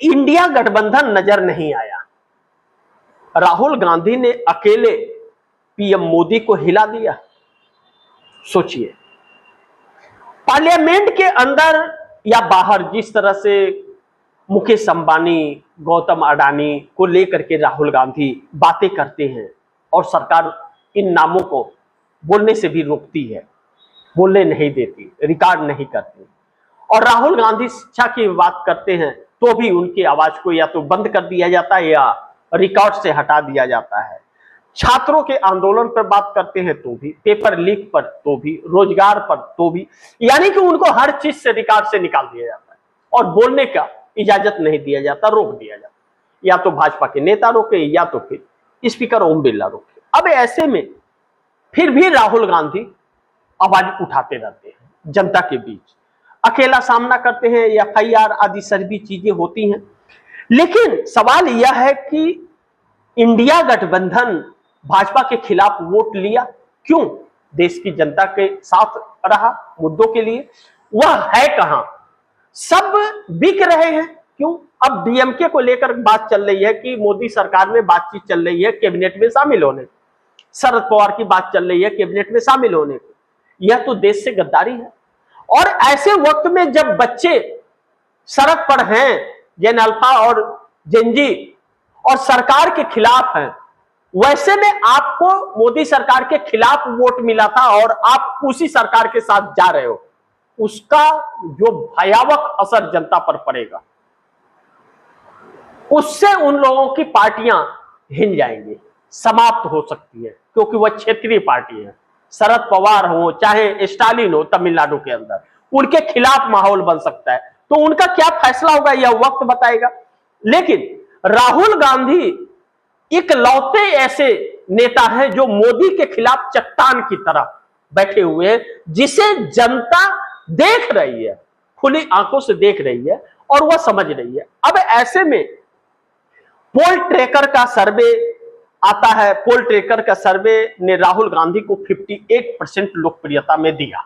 India गठबंधन नजर नहीं आया। राहुल गांधी ने अकेले पीएम मोदी को हिला दिया। सोचिए, पार्लियामेंट के अंदर या बाहर जिस तरह से मुकेश अंबानी, गौतम अडानी को लेकर के राहुल गांधी बातें करते हैं और सरकार इन नामों को बोलने से भी रोकती है, बोलने नहीं देती, रिकॉर्ड नहीं करती। और राहुल गांधी शिक्षा की बात करते हैं तो भी उनकी आवाज को या तो बंद कर दिया जाता है या रिकॉर्ड से हटा दिया जाता है। छात्रों के आंदोलन पर बात करते हैं तो भी, पेपर लीक पर तो भी, रोजगार पर तो भी, यानी कि उनको हर चीज से रिकॉर्ड से निकाल दिया जाता है और बोलने का इजाजत नहीं दिया जाता, रोक दिया जाता। या तो भाजपा के नेता रोके या तो फिर स्पीकर ओम बिरला रोके। अब ऐसे में फिर भी राहुल गांधी आवाज उठाते रहते हैं जनता के बीच, अकेला सामना करते हैं, एफआईआर आदि सभी चीजें होती हैं। लेकिन सवाल यह है कि इंडिया गठबंधन भाजपा के खिलाफ वोट लिया क्यों? देश की जनता के साथ रहा मुद्दों के लिए, वह है कहां? सब बिक रहे हैं क्यों? अब डीएमके को लेकर बात चल रही है कि मोदी सरकार में बातचीत चल रही है कैबिनेट में शामिल होने, शरद पवार की बात चल रही है कैबिनेट में शामिल होने को। यह तो देश से गद्दारी है। और ऐसे वक्त में जब बच्चे सड़क पर हैं, जेन अल्फा और जेनजी, और सरकार के खिलाफ हैं, वैसे में आपको मोदी सरकार के खिलाफ वोट मिला था और आप उसी सरकार के साथ जा रहे हो, उसका जो भयावह असर जनता पर पड़ेगा, उससे उन लोगों की पार्टियां हिल जाएंगी, समाप्त हो सकती है, क्योंकि वह क्षेत्रीय पार्टी है। शरद पवार हो चाहे स्टालिन हो तमिलनाडु के अंदर, उनके खिलाफ माहौल बन सकता है। तो उनका क्या फैसला होगा यह वक्त बताएगा। लेकिन राहुल गांधी इकलौते ऐसे नेता हैं जो मोदी के खिलाफ चट्टान की तरह बैठे हुए हैं, जिसे जनता देख रही है, खुली आंखों से देख रही है और वह समझ रही है। अब ऐसे में पोल ट्रैकर का सर्वे आता है, पोल ट्रैकर का सर्वे ने राहुल गांधी को 58% लोकप्रियता में दिया।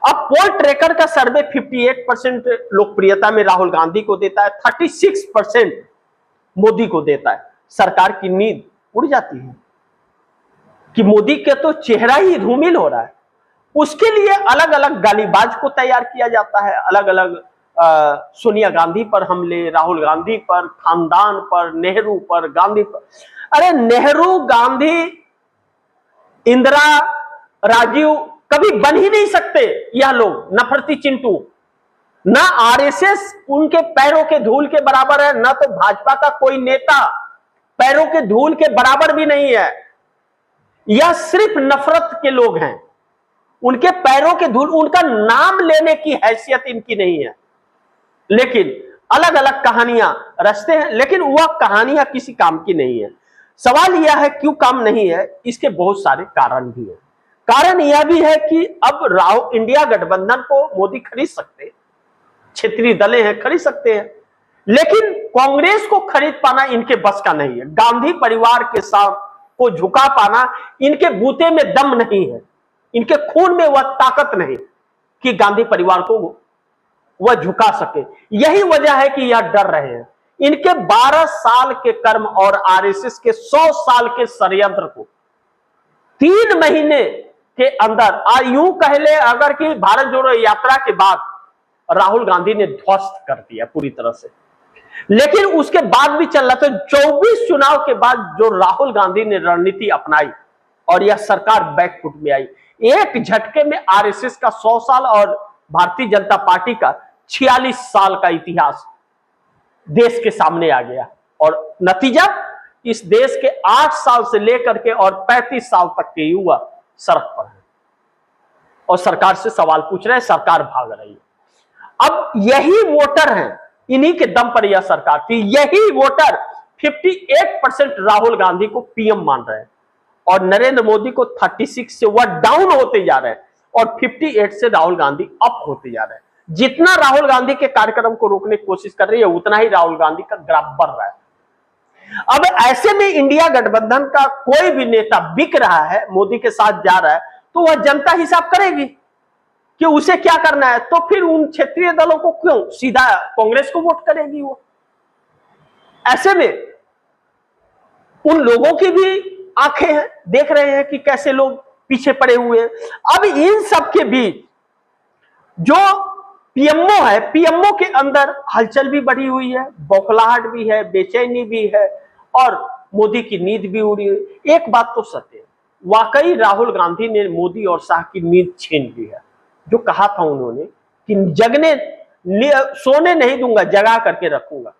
अब पोल ट्रैकर का सर्वे 58% लोकप्रियता में राहुल गांधी को देता है, 36% मोदी को देता है। सरकार की नींद उड़ जाती है कि मोदी के तो चेहरा ही धूमिल हो रहा है। उसके लिए अलग अलग गालीबाज को तैयार किया जाता है, अलग अलग सोनिया गांधी पर हमले, राहुल गांधी पर, खानदान पर, नेहरू पर, गांधी पर। अरे नेहरू, गांधी, इंदिरा, राजीव कभी बन ही नहीं सकते यह लोग नफरती चिंटू। ना आरएसएस उनके पैरों के धूल के बराबर है, ना तो भाजपा का कोई नेता पैरों के धूल के बराबर भी नहीं है। यह सिर्फ नफरत के लोग हैं, उनके पैरों के धूल, उनका नाम लेने की हैसियत इनकी नहीं है। लेकिन अलग अलग कहानियां रचते हैं, लेकिन वह कहानियां किसी काम की नहीं है। सवाल यह है क्यों काम नहीं है, इसके बहुत सारे कारण भी हैं। कारण यह भी है कि अब इंडिया गठबंधन को मोदी खरीद सकते हैं, क्षेत्रीय दलें हैं खरीद सकते हैं, लेकिन कांग्रेस को खरीद पाना इनके बस का नहीं है। गांधी परिवार के साथ को झुका पाना इनके बूते में दम नहीं है, इनके खून में वह ताकत नहीं कि गांधी परिवार को वह झुका सके। यही वजह है कि यह डर रहे हैं। इनके 12 साल के कर्म और आरएसएस के 100 साल के षड्यंत्र को 3 महीने के अंदर, यूं कह ले अगर कि भारत जोड़ो यात्रा के बाद राहुल गांधी ने ध्वस्त कर दिया पूरी तरह से। लेकिन उसके बाद भी चल रहा था। 24 चुनाव के बाद जो राहुल गांधी ने रणनीति अपनाई और यह सरकार बैकफुट में आई, एक झटके में आरएसएस का 100 साल और भारतीय जनता पार्टी का 46 साल का इतिहास देश के सामने आ गया। और नतीजा, इस देश के 8 साल से लेकर के और 35 साल तक के युवा सड़क पर है और सरकार से सवाल पूछ रहे हैं, सरकार भाग रही है। अब यही वोटर हैं, इन्हीं के दम पर यह सरकार थी। यही वोटर 58% राहुल गांधी को पीएम मान रहे हैं और नरेंद्र मोदी को 36 से वह डाउन होते जा रहे हैं और 58 से राहुल गांधी अप होते जा रहे हैं। जितना राहुल गांधी के कार्यक्रम को रोकने की कोशिश कर रही है, उतना ही राहुल गांधी का ग्राफ बढ़ रहा है। अब ऐसे में इंडिया गठबंधन का कोई भी नेता बिक रहा है, मोदी के साथ जा रहा है, तो वह जनता हिसाब करेगी कि उसे क्या करना है। तो फिर उन क्षेत्रीय दलों को क्यों, सीधा कांग्रेस को वोट करेगी वो। ऐसे में उन लोगों की भी आंखें हैं, देख रहे हैं कि कैसे लोग पीछे पड़े हुए हैं। अब इन सब के बीच जो पीएमओ है, पीएमओ के अंदर हलचल भी बढ़ी हुई है, बौखलाहट भी है, बेचैनी भी है और मोदी की नींद भी उड़ी हुई। एक बात तो सत्य है, वाकई राहुल गांधी ने मोदी और शाह की नींद छीन ली है। जो कहा था उन्होंने कि जगने सोने नहीं दूंगा, जगा करके रखूंगा,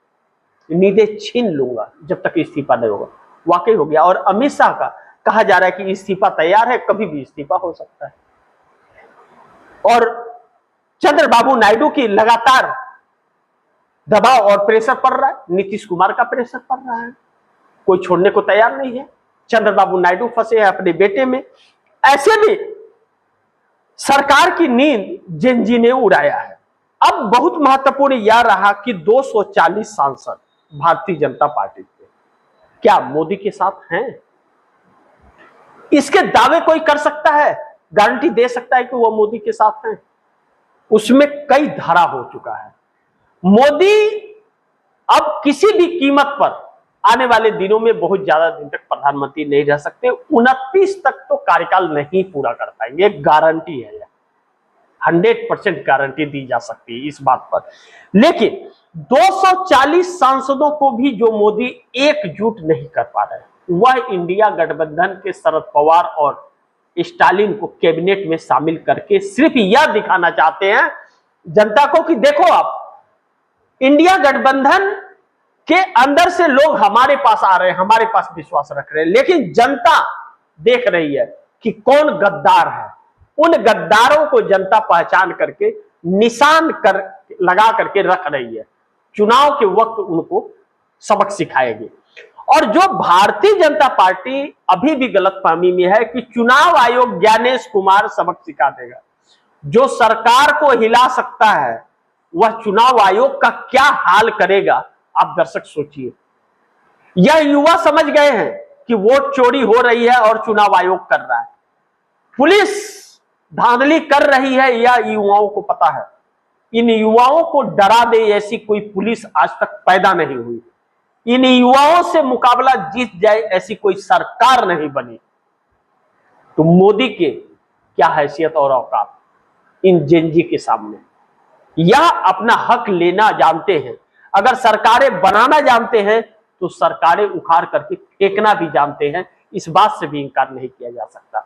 नींदें छीन लूंगा जब तक इस्तीफा नहीं होगा, वाकई हो गया। और अमित शाह का कहा जा रहा है कि इस्तीफा तैयार है, कभी भी इस्तीफा हो सकता है। और चंद्रबाबू नायडू की लगातार दबाव और प्रेशर पड़ रहा है, नीतीश कुमार का प्रेशर पड़ रहा है, कोई छोड़ने को तैयार नहीं है। चंद्रबाबू नायडू फंसे हैं अपने बेटे में। ऐसे में सरकार की नींद जेनजी ने उड़ाया है। अब बहुत महत्वपूर्ण यह रहा कि 240 सांसद भारतीय जनता पार्टी के क्या मोदी के साथ हैं? इसके दावे कोई कर सकता है, गारंटी दे सकता है कि वह मोदी के साथ हैं? उसमें कई धारा हो चुका है। मोदी अब किसी भी कीमत पर आने वाले दिनों में बहुत ज्यादा दिन तक प्रधानमंत्री नहीं रह सकते। 29 तक तो कार्यकाल नहीं पूरा कर पाएंगे, गारंटी है, 100% गारंटी दी जा सकती है इस बात पर। लेकिन 240 सांसदों को भी जो मोदी एकजुट नहीं कर पा रहे, वह इंडिया गठबंधन के शरद पवार और स्टालिन को कैबिनेट में शामिल करके सिर्फ यह दिखाना चाहते हैं जनता को कि देखो, आप इंडिया गठबंधन के अंदर से लोग हमारे पास आ रहे हैं, हमारे पास विश्वास रख रहे हैं, लेकिन जनता देख रही है कि कौन गद्दार है। उन गद्दारों को जनता पहचान करके निशान लगा करके रख रही है। चुनाव के वक्त उनको सबक सिखाएगी। और जो भारतीय जनता पार्टी अभी भी गलतफहमी में है कि चुनाव आयोग ज्ञानेश कुमार सबक सिखा देगा, जो सरकार को हिला सकता है वह चुनाव आयोग का क्या हाल करेगा, आप दर्शक सोचिए। यह युवा समझ गए हैं कि वोट चोरी हो रही है और चुनाव आयोग कर रहा है, पुलिस धांधली कर रही है, यह युवाओं को पता है। इन युवाओं को डरा दे ऐसी कोई पुलिस आज तक पैदा नहीं हुई, इन युवाओं से मुकाबला जीत जाए ऐसी कोई सरकार नहीं बनी। तो मोदी के क्या हैसियत और औकात इन जेनजी के सामने। यह अपना हक लेना जानते हैं, अगर सरकारें बनाना जानते हैं तो सरकारें उखाड़ करके फेंकना भी जानते हैं, इस बात से भी इंकार नहीं किया जा सकता।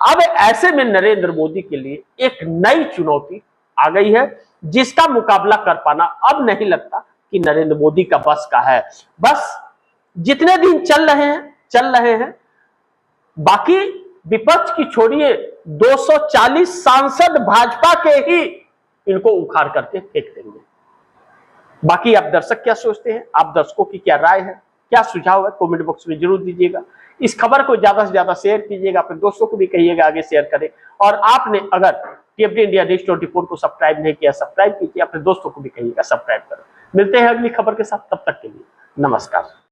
अब ऐसे में नरेंद्र मोदी के लिए एक नई चुनौती आ गई है, जिसका मुकाबला कर पाना अब नहीं लगता कि नरेंद्र मोदी का बस का है। बस जितने दिन चल रहे हैं, बाकी विपक्ष की छोड़िए, 240 सांसद भाजपा के ही इनको उखाड़ करके फेंक देंगे। बाकी आप दर्शक क्या सोचते हैं, आप दर्शकों की क्या राय है, क्या सुझाव है, कमेंट बॉक्स में जरूर दीजिएगा। इस खबर को ज्यादा से ज्यादा शेयर कीजिएगा, अपने दोस्तों को भी कहिएगा आगे शेयर करें। और आपने अगर टीएफडी इंडिया न्यूज़ 24 को सब्सक्राइब नहीं किया, सब्सक्राइब कीजिए, अपने दोस्तों को भी कहिएगा सब्सक्राइब करें। मिलते हैं अगली खबर के साथ, तब तक के लिए नमस्कार।